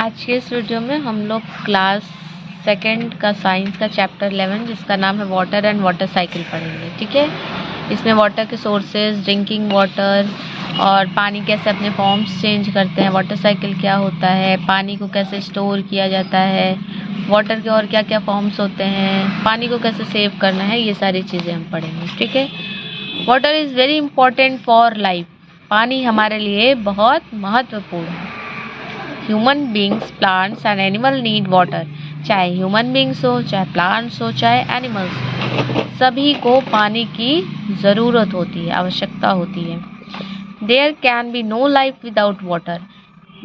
आज के इस वीडियो में हम लोग क्लास सेकंड का साइंस का चैप्टर 11 जिसका नाम है वाटर एंड वाटर साइकिल पढ़ेंगे। ठीक है, इसमें वाटर के सोर्सेज, ड्रिंकिंग वाटर और पानी कैसे अपने फॉर्म्स चेंज करते हैं, वाटर साइकिल क्या होता है, पानी को कैसे स्टोर किया जाता है, वाटर के और क्या क्या फॉर्म्स होते हैं, पानी को कैसे सेव करना है, ये सारी चीज़ें हम पढ़ेंगे। ठीक है, water is very important for life. पानी हमारे लिए बहुत महत्वपूर्ण है। Human beings, plants and animal need water. चाहे ह्यूमन बींग्स हो, चाहे प्लांट्स हो, चाहे एनिमल्स हो, सभी को पानी की ज़रूरत होती है, आवश्यकता होती है। There can be no life without water.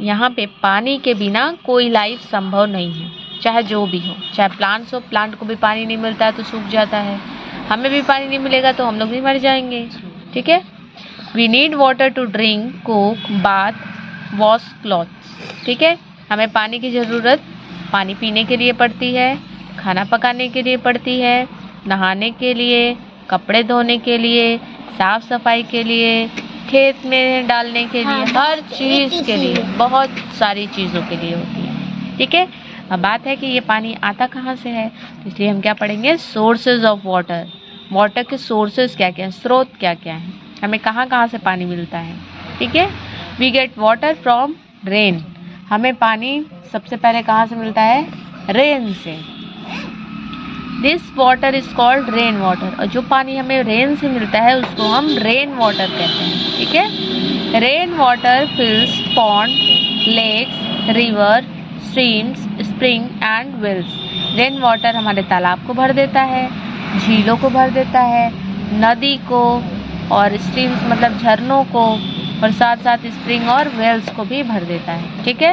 यहाँ पे पानी के बिना कोई लाइफ संभव नहीं है, चाहे जो भी हो, चाहे प्लांट्स हो, प्लांट को भी पानी नहीं मिलता है तो सूख जाता है, हमें भी पानी नहीं मिलेगा तो हम लोग भी मर जाएंगे। ठीक है, we need water to drink, cook, bath, wash clothes. ठीक है, हमें पानी की ज़रूरत पानी पीने के लिए पड़ती है, खाना पकाने के लिए पड़ती है, नहाने के लिए, कपड़े धोने के लिए, साफ सफाई के लिए, खेत में डालने के लिए, हर चीज़ के लिए, बहुत सारी चीज़ों के लिए होती है। ठीक है, अब बात है कि ये पानी आता कहाँ से है, तो इसलिए हम क्या पढ़ेंगे, सोर्सेज ऑफ वाटर। वाटर के सोर्सेज क्या क्या हैं, स्रोत क्या क्या हैं, हमें कहाँ कहाँ से पानी मिलता है। ठीक है, we get water from rain. हमें पानी सबसे पहले कहाँ से मिलता है, रेन से। This water is called rain water. और जो पानी हमें रेन से मिलता है उसको हम रेन वाटर कहते हैं। ठीक है, rain water fills pond, lakes, river, streams, spring and wells. Rain water हमारे तालाब को भर देता है, झीलों को भर देता है, नदी को, और स्ट्रीम्स मतलब झरनों को, और साथ साथ स्प्रिंग और वेल्स को भी भर देता है। ठीक है,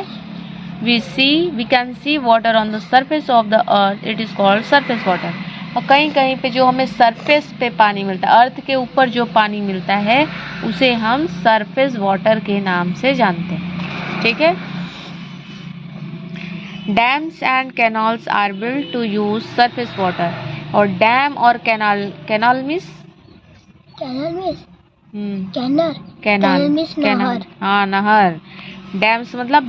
we can see water on the surface of the earth, it is called surface water. और कहीं कहीं पे जो हमें सरफेस पे पानी मिलता है, अर्थ के ऊपर जो पानी मिलता है उसे हम सरफेस वाटर के नाम से जानते हैं। ठीक है, dams and canals are built to use surface water. और डैम और कैनाल मीन्स कैनाल, हाँ, नहर। डैम्स मतलब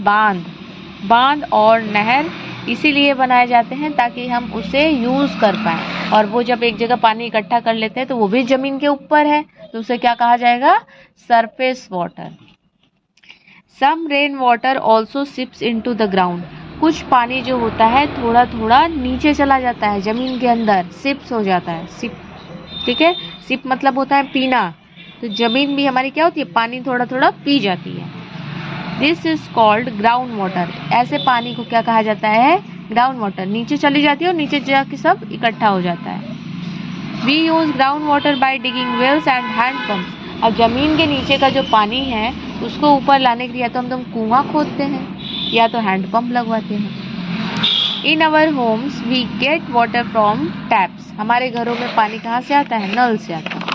बांध और नहर इसीलिए बनाए जाते हैं ताकि हम उसे यूज कर पाए। और वो जब एक जगह पानी इकट्ठा कर लेते हैं तो वो भी जमीन के ऊपर है, तो उसे क्या कहा जाएगा, surface water. Some rain water also seeps into the ground. कुछ पानी जो होता है थोड़ा थोड़ा नीचे चला जाता है, जमीन के अंदर सिप्स हो जाता है, सिप। ठीक है, सिप मतलब होता है पीना, तो जमीन भी हमारी क्या होती है, पानी थोड़ा थोड़ा पी जाती है। This is called ground water. ऐसे पानी को क्या कहा जाता है, ग्राउंड वाटर। नीचे चली जाती है और नीचे जाके सब इकट्ठा हो जाता है। We use ground water by digging wells and hand pumps. अब जमीन के नीचे का जो पानी है उसको ऊपर लाने के लिए या तो हम कुआं खोदते हैं या तो हैंड पंप लगवाते हैं। In our homes we get water from taps. हमारे घरों में पानी कहाँ से आता है, नल से आता है।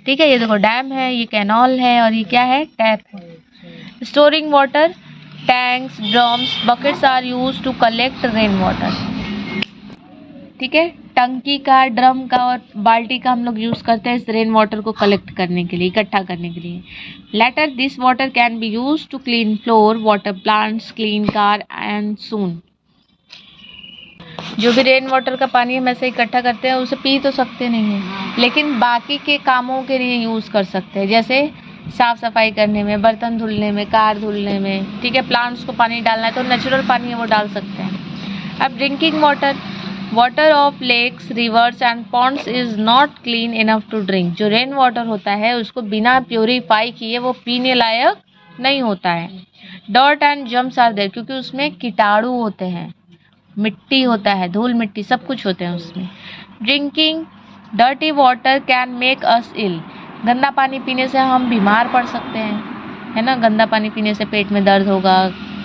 ठीक है, ये देखो डैम है, ये कैनाल है, और ये क्या है, टैप है। Storing water, tanks, drums, buckets are use to collect rain water. ठीक है, टंकी का, ड्रम का और बाल्टी का हम लोग यूज करते हैं इस रेन वाटर को कलेक्ट करने के लिए, इकट्ठा करने के लिए। Later this water can be use to clean floor, water plants, clean car and soon. जो भी रेन वाटर का पानी हम ऐसे इकट्ठा करते हैं उसे पी तो सकते नहीं हैं, लेकिन बाकी के कामों के लिए यूज़ कर सकते हैं, जैसे साफ सफाई करने में, बर्तन धुलने में, कार धुलने में। ठीक है, प्लांट्स को पानी डालना है तो नेचुरल पानी है वो डाल सकते हैं। अब drinking water, water of lakes, rivers and ponds is not clean enough to drink. जो रेन वाटर होता है उसको बिना प्योरीफाई किए वो पीने लायक नहीं होता है। Dirt and germs are there, क्योंकि उसमें कीटाणु होते हैं, मिट्टी होता है, धूल मिट्टी सब कुछ होते हैं उसमें। Drinking dirty water can make us ill. गंदा पानी पीने से हम बीमार पड़ सकते हैं, है ना। गंदा पानी पीने से पेट में दर्द होगा,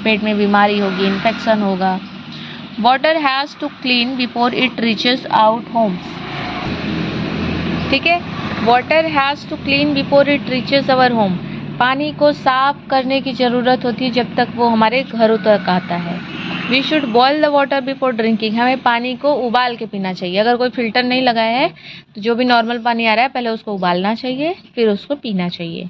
पेट में बीमारी होगी, इन्फेक्शन होगा। Water has to clean before it reaches out homes. ठीक है, water has to clean before it reaches our home. पानी को साफ करने की ज़रूरत होती है जब तक वो हमारे घरों तक आता है। We should boil the water before drinking. हमें पानी को उबाल के पीना चाहिए। अगर कोई फिल्टर नहीं लगाया है तो जो भी नॉर्मल पानी आ रहा है पहले उसको उबालना चाहिए, फिर उसको पीना चाहिए।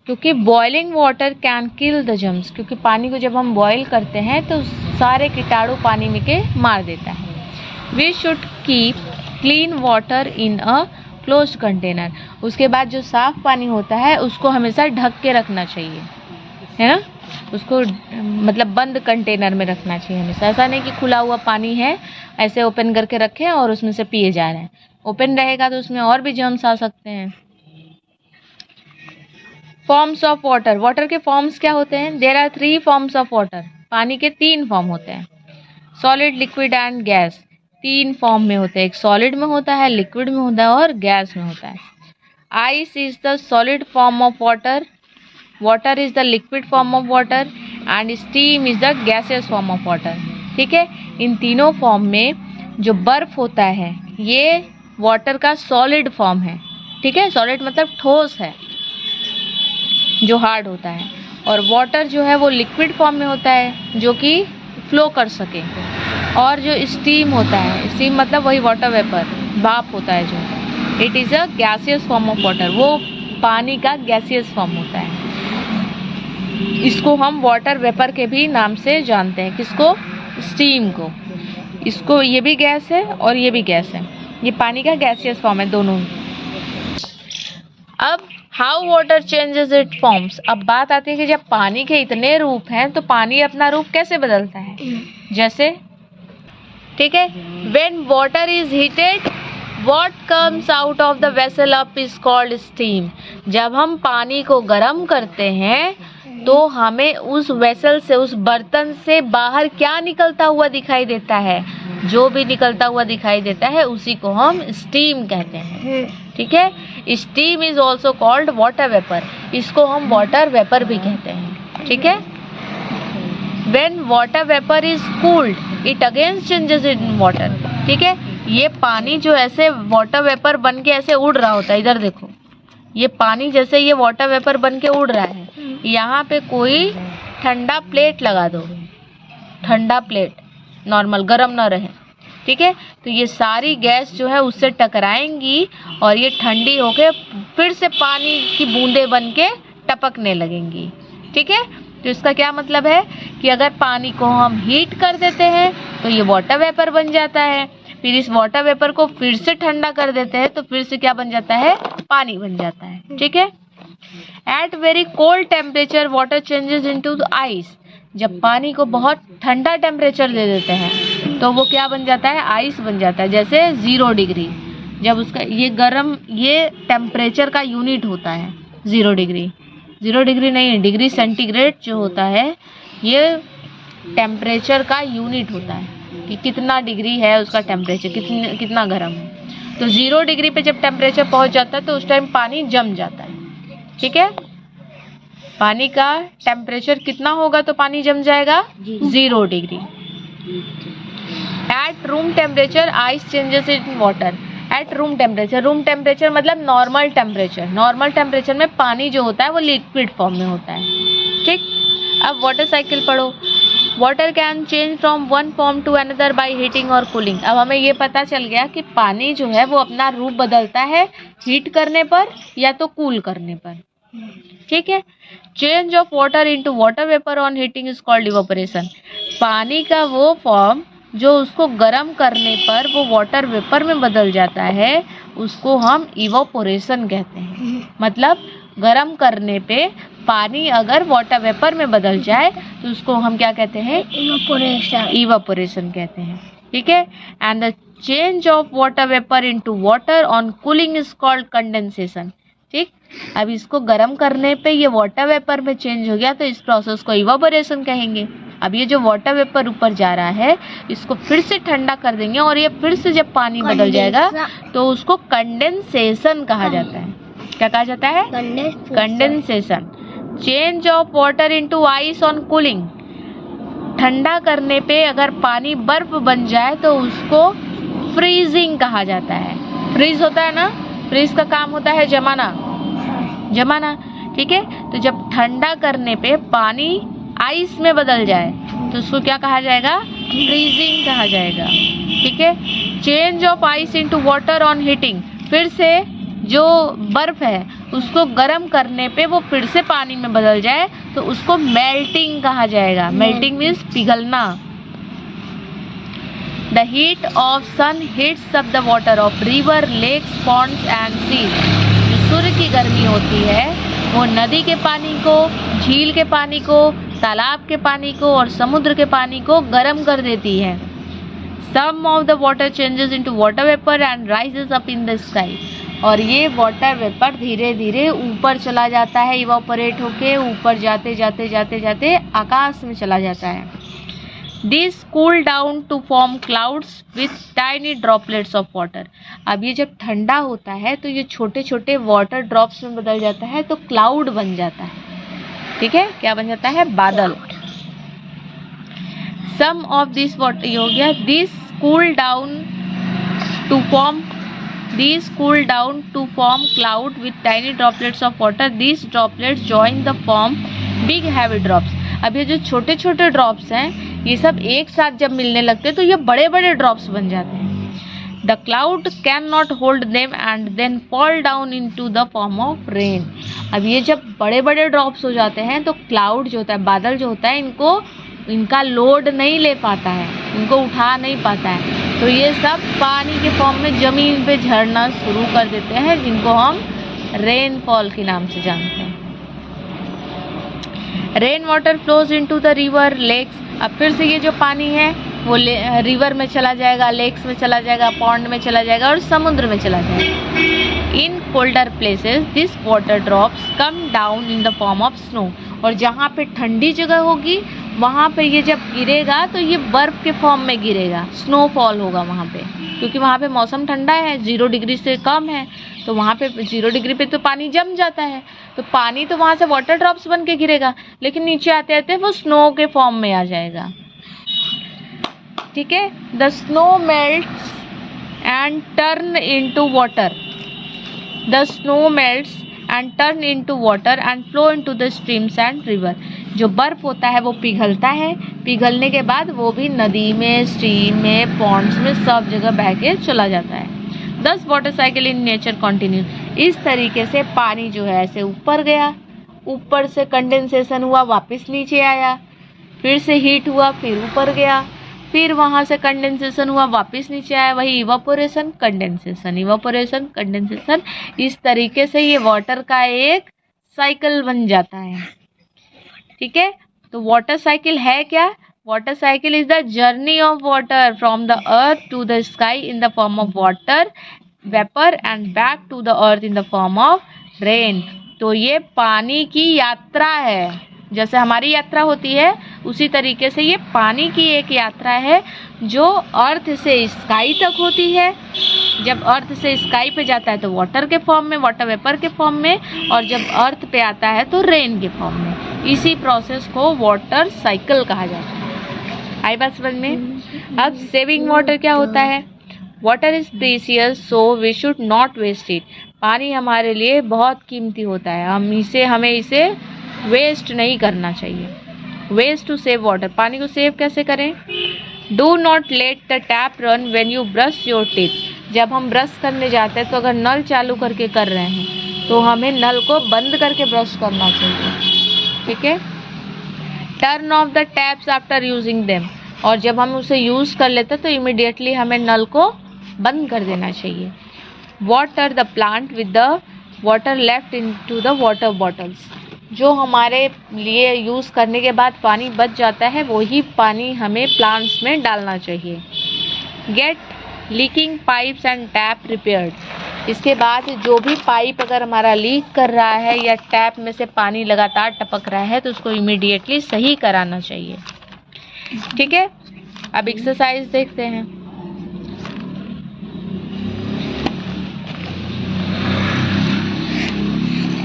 क्योंकि boiling water can kill the germs, क्योंकि पानी को जब हम बॉईल करते हैं तो सारे कीटाणु पानी में के मार देता है। We should keep clean water in a close container. उसके बाद जो साफ पानी होता है उसको हमेशा ढक के रखना चाहिए, है ना, उसको मतलब बंद कंटेनर में रखना चाहिए हमेशा। ऐसा नहीं कि खुला हुआ पानी है ऐसे ओपन करके रखें और उसमें से पिए जा रहे हैं। ओपन रहेगा तो उसमें और भी जर्म्स आ सकते हैं। Forms of water. वाटर के फॉर्म्स क्या होते हैं? There are 3 forms of water. पानी के 3 फॉर्म होते हैं, solid, liquid and gas. 3 form में होते हैं, एक सॉलिड में होता है, लिक्विड में होता है और गैस में होता है। Ice is the solid form of water, water is the liquid form of water and steam is the gaseous form of water. ठीक है, इन तीनों फॉर्म में जो बर्फ होता है ये वाटर का सॉलिड फॉर्म है। ठीक है, सॉलिड मतलब ठोस है जो हार्ड होता है, और वाटर जो है वो लिक्विड फॉर्म में होता है जो कि फ्लो कर सके। और जो स्टीम होता है, स्टीम मतलब वही वाटर वेपर, भाप होता है जो, it is a gaseous form of water, वो पानी का गैसियस फॉर्म होता है। इसको हम वाटर वेपर के भी नाम से जानते हैं। किसको? स्टीम को। इसको, ये भी गैस है और ये भी गैस है, ये पानी का गैसियस फॉर्म है दोनों। अब how water changes it forms. अब बात आती है कि जब पानी के इतने रूप हैं तो पानी अपना रूप कैसे बदलता है। जैसे, ठीक है, when water is heated what comes out of the vessel up is called steam. जब हम पानी को गर्म करते हैं तो हमें उस वेसल से, उस बर्तन से बाहर क्या निकलता हुआ दिखाई देता है? जो भी निकलता हुआ दिखाई देता है उसी को हम स्टीम कहते हैं। ठीक है, steam is also called water vapour, इसको हम वाटर वेपर भी कहते हैं। ठीक है, when water vapour is cooled it again changes in water. ठीक है, ये पानी जो ऐसे वाटर वेपर बन के ऐसे उड़ रहा होता है, इधर देखो, ये पानी जैसे ये वाटर वेपर बन के उड़ रहा है, यहाँ पे कोई ठंडा प्लेट लगा दो, ठंडा प्लेट, नॉर्मल, गरम ना रहे। ठीक है, तो ये सारी गैस जो है उससे टकराएंगी और ये ठंडी होके फिर से पानी की बूंदें बन के टपकने लगेंगी। ठीक है, तो इसका क्या मतलब है कि अगर पानी को हम हीट कर देते हैं तो ये वाटर वेपर बन जाता है, फिर इस वाटर वेपर को फिर से ठंडा कर देते हैं तो फिर से क्या बन जाता है? पानी बन जाता है। ठीक है, at very cold temperature water changes into the ice. जब पानी को बहुत ठंडा टेम्परेचर दे देते हैं तो वो क्या बन जाता है? आइस बन जाता है। जैसे 0 डिग्री, जब उसका ये गर्म, ये टेम्परेचर का यूनिट होता है 0 डिग्री, 0 डिग्री नहीं, डिग्री सेंटीग्रेड जो होता है ये टेम्परेचर का यूनिट होता है कि कितना डिग्री है उसका टेम्परेचर, कितना गर्म है। तो 0 डिग्री पे जब टेम्परेचर पहुंच जाता है तो उस टाइम पानी जम जाता है। ठीक है, पानी का टेम्परेचर कितना होगा तो पानी जम जाएगा? 0 degree. At room temperature ice changes in water. At room temperature मतलब नॉर्मल टेम्परेचर। नॉर्मल टेम्परेचर में पानी जो होता है वो लिक्विड फॉर्म में होता है। ठीक, अब वाटर साइकिल पढ़ो। Water can change from one form to another by heating और कूलिंग। अब हमें ये पता चल गया कि पानी जो है वो अपना रूप बदलता है हीट करने पर या तो कूल करने पर। ठीक है, change of water into water vapour on heating is called evaporation. पानी का वो फॉर्म जो उसको गर्म करने पर वो वाटर वेपर में बदल जाता है उसको हम इवापोरेशन कहते हैं। मतलब गर्म करने पे पानी अगर वाटर वेपर में बदल जाए तो उसको हम क्या कहते हैं? इवापोरेशन कहते हैं। ठीक है, and the change of water vapour into water on cooling is called condensation. ठीक, अब इसको गर्म करने पे ये वाटर वेपर में चेंज हो गया तो इस प्रोसेस को इवापोरेशन कहेंगे। अब ये जो वाटर वेपर ऊपर जा रहा है इसको फिर से ठंडा कर देंगे और ये फिर से जब पानी बदल जाएगा तो उसको कंडेंसेशन कहा जाता है। क्या कहा जाता है? Condensation. Change of water into ice on cooling. ठंडा करने पे अगर पानी बर्फ बन जाए तो उसको फ्रीजिंग कहा जाता है। फ्रीज होता है ना, फ्रीज का काम होता है जमाना। ठीक है, तो जब ठंडा करने पे पानी आइस में बदल जाए तो उसको क्या कहा जाएगा? फ्रीजिंग कहा जाएगा। ठीक है, change of ice into water on heating. फिर से जो बर्फ है उसको गर्म करने पे वो फिर से पानी में बदल जाए तो उसको मेल्टिंग कहा जाएगा। मेल्टिंग मीन्स पिघलना। The heat of sun heats up the water of river, lakes, ponds and seas. जो सूर्य की गर्मी होती है वो नदी के पानी को, झील के पानी को, तालाब के पानी को और समुद्र के पानी को गर्म कर देती है। Some of the water changes into water vapor and rises up in the sky। और ये वाटर वेपर धीरे धीरे ऊपर चला जाता है, इवापोरेट होके ऊपर जाते जाते जाते जाते आकाश में चला जाता है। These cool down to form clouds with tiny droplets of water। अब ये जब ठंडा होता है तो ये छोटे छोटे वाटर ड्रॉप्स में बदल जाता है तो क्लाउड बन जाता है। ठीक है, क्या बन जाता है? बादल। Some of this water, ये हो गया। These cool down to form cloud with tiny droplets of water। These droplets join the form big heavy drops। अब ये जो छोटे छोटे ड्रॉप्स हैं ये सब एक साथ जब मिलने लगते हैं तो ये बड़े बड़े ड्रॉप्स बन जाते हैं। The cloud cannot hold them and then fall down into the form of rain। अब ये जब बड़े बड़े ड्रॉप्स हो जाते हैं तो क्लाउड जो होता है, बादल जो होता है, इनका लोड नहीं ले पाता है, इनको उठा नहीं पाता है, तो ये सब पानी के फॉर्म में जमीन पे झड़ना शुरू कर देते हैं, जिनको हम रेनफॉल के नाम से जानते हैं। Rain water flows into the river, lakes. अब फिर से ये जो पानी है वो रिवर में चला जाएगा, लेक्स में चला जाएगा, पॉन्ड में चला जाएगा और समुद्र में चला जाएगा। In colder places this water drops come down in the form of snow. और जहाँ पे ठंडी जगह होगी वहाँ पे ये जब गिरेगा तो ये बर्फ के फॉर्म में गिरेगा, स्नोफॉल होगा वहाँ पे, क्योंकि वहाँ पे मौसम ठंडा है, 0 डिग्री से कम है, तो वहाँ पे 0 डिग्री पे तो पानी जम जाता है, तो पानी तो वहाँ से वाटर ड्रॉप्स बन के गिरेगा, लेकिन नीचे आते आते वो स्नो के फॉर्म में आ जाएगा। ठीक है, the snow melts and turn into water. The snow melts and turn into water and flow into the streams and river. जो बर्फ होता है वो पिघलता है, पिघलने के बाद वो भी नदी में, स्ट्रीम में, पॉन्ड्स में, सब जगह बह के चला जाता है। दस water cycle in nature continue. इस तरीके से पानी जो है ऐसे ऊपर गया, ऊपर से कंडेंसेशन हुआ, वापस नीचे आया, फिर से हीट हुआ, फिर ऊपर गया, फिर वहाँ से कंडेंसेशन हुआ, वापस नीचे आया, वही इवापोरेशन, कंडेंसेशन, इवापोरेशन, कंडेंसेशन। इस तरीके से ये वाटर का एक साइकिल बन जाता है। ठीक है, तो वाटर साइकिल है क्या? Water cycle is the journey of water from the earth to the sky in the form of water vapour and back to the earth in the form of rain. तो ये पानी की यात्रा है, जैसे हमारी यात्रा होती है उसी तरीके से ये पानी की एक यात्रा है जो अर्थ से स्काई तक होती है। जब अर्थ से स्काई पे जाता है तो वाटर के फॉर्म में, वाटर वेपर के फॉर्म में, और जब अर्थ पे आता है तो रेन के फॉर्म में। इसी प्रोसेस को वाटर साइकिल कहा जाता है। आई बात समझ में? अब सेविंग वाटर क्या होता है? Water is precious so we should not waste it. पानी हमारे लिए बहुत कीमती होता है, हमें इसे वेस्ट नहीं करना चाहिए। वेस्ट टू सेव वाटर, पानी को सेव कैसे करें? Do not let the tap run when you brush your teeth. जब हम ब्रश करने जाते हैं तो अगर नल चालू करके कर रहे हैं तो हमें नल को बंद करके ब्रश करना चाहिए। ठीक है, turn off the taps after using them. और जब हम उसे यूज़ कर लेते हैं तो इमिडिएटली हमें नल को बंद कर देना चाहिए। Water the plant with the water left into the water bottles. जो हमारे लिए यूज़ करने के बाद पानी बच जाता है वही पानी हमें प्लांट्स में डालना चाहिए। Get leaking pipes and tap repaired. इसके बाद जो भी पाइप अगर हमारा लीक कर रहा है या टैप में से पानी लगातार टपक रहा है तो उसको इमीडिएटली सही कराना चाहिए। ठीक है, अब एक्सरसाइज देखते हैं।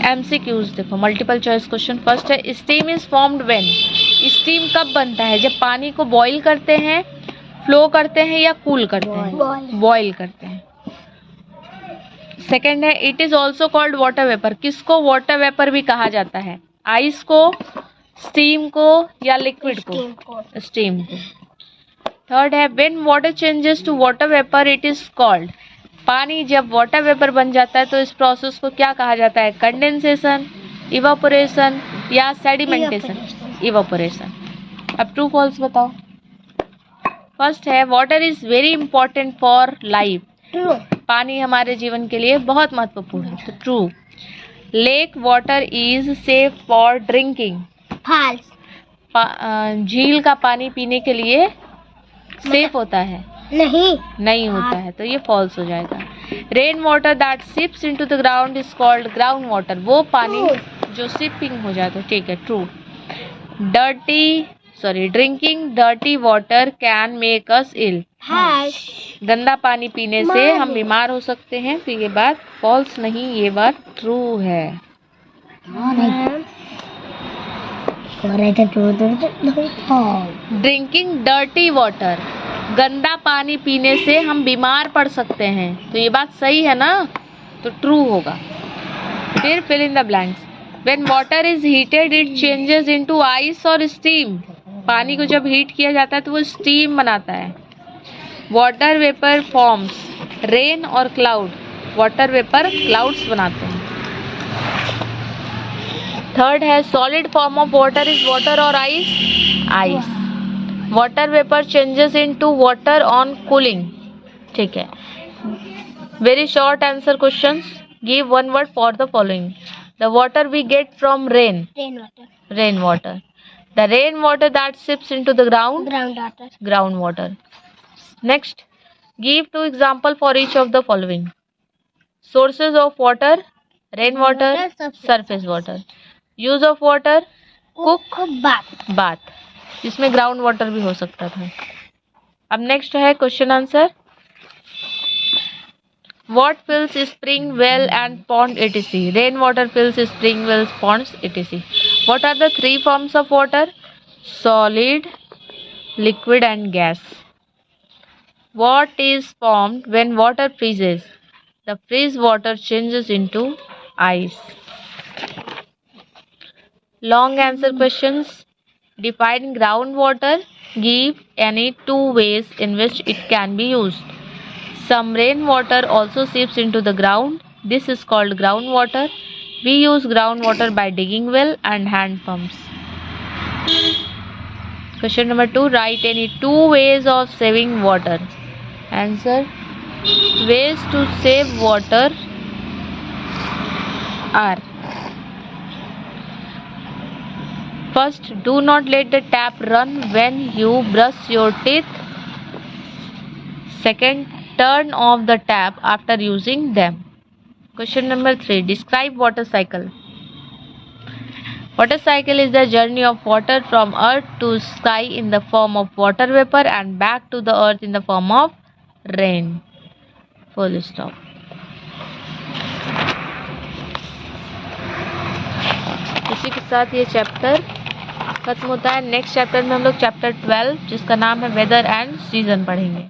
MCQs देखो, मल्टीपल चॉइस क्वेश्चन। फर्स्ट है steam is formed when. Steam कब बनता है? जब पानी को बॉईल करते हैं, फ्लो करते हैं या कूल करते हैं? बॉईल करते हैं। सेकेंड है it is also called water vapour. किसको वाटर वेपर भी कहा जाता है? आइस को, स्टीम को या लिक्विड को? स्टीम को। थर्ड है when water changes to water vapour it is called. पानी जब वाटर वेपर बन जाता है तो इस प्रोसेस को क्या कहा जाता है? कंडेंसेशन, इवापोरेशन या सेडिमेंटेशन? इवापोरेशन। अब ट्रू फॉल्स बताओ। फर्स्ट है water is very important for life. True. पानी हमारे जीवन के लिए बहुत महत्वपूर्ण है, तो true. Lake water is safe for drinking. False. झील का पानी पीने के लिए सेफ होता है? नहीं होता है, तो ये फॉल्स हो जाएगा। Rain water that seeps into the ground is called ground water. वो पानी जो सिपिंग हो जाता है, ठीक है, true. Drinking dirty water can make us ill. गंदा पानी पीने से हम बीमार हो सकते हैं, तो ये बात फॉल्स नहीं, ये बात ट्रू है। ड्रिंकिंग डर्टी वाटर, गंदा पानी पीने से हम बीमार पड़ सकते हैं, तो ये बात सही है ना, तो ट्रू होगा। फिर fill in the blanks. When water is heated it changes into ice और स्टीम। पानी को जब हीट किया जाता है तो वो स्टीम बनाता है। वाटर वेपर फॉर्म्स रेन और क्लाउड। वाटर वेपर क्लाउड्स बनाते हैं। थर्ड है solid form of water is water और ice. Ice. Water vapour changes into water on cooling. ठीक है। Very short answer questions. Give one word for the following. The water we get from rain. Rain water. The rain water that sips into the ground. Ground water. Next, give two example for each of the following. Sources of water: rain water, surface water. Use of water: cook, bath. जिसमें ground water भी हो सकता था। अब next है question answer. What fills spring well and pond etc. Rain water fills spring wells, ponds etc. What are the three forms of water? Solid, liquid and gas. What is formed when water freezes? The freeze water changes into ice. Long answer questions. Define groundwater. Give any two ways in which it can be used. Some rainwater also seeps into the ground. This is called groundwater. We use groundwater by digging well and hand pumps. Question number 2. Write any two ways of saving water. Answer. Ways to save water are: first, do not let the tap run when you brush your teeth. Second, turn off the tap after using them. Question number 3. Describe water cycle. Water cycle is the journey of water from earth to sky in the form of water vapor and back to the earth in the form of rain. Full stop. इसी के साथ ये chapter खत्म होता है। Next chapter में हम लोग चैप्टर 12 जिसका नाम है वेदर एंड सीजन पढ़ेंगे।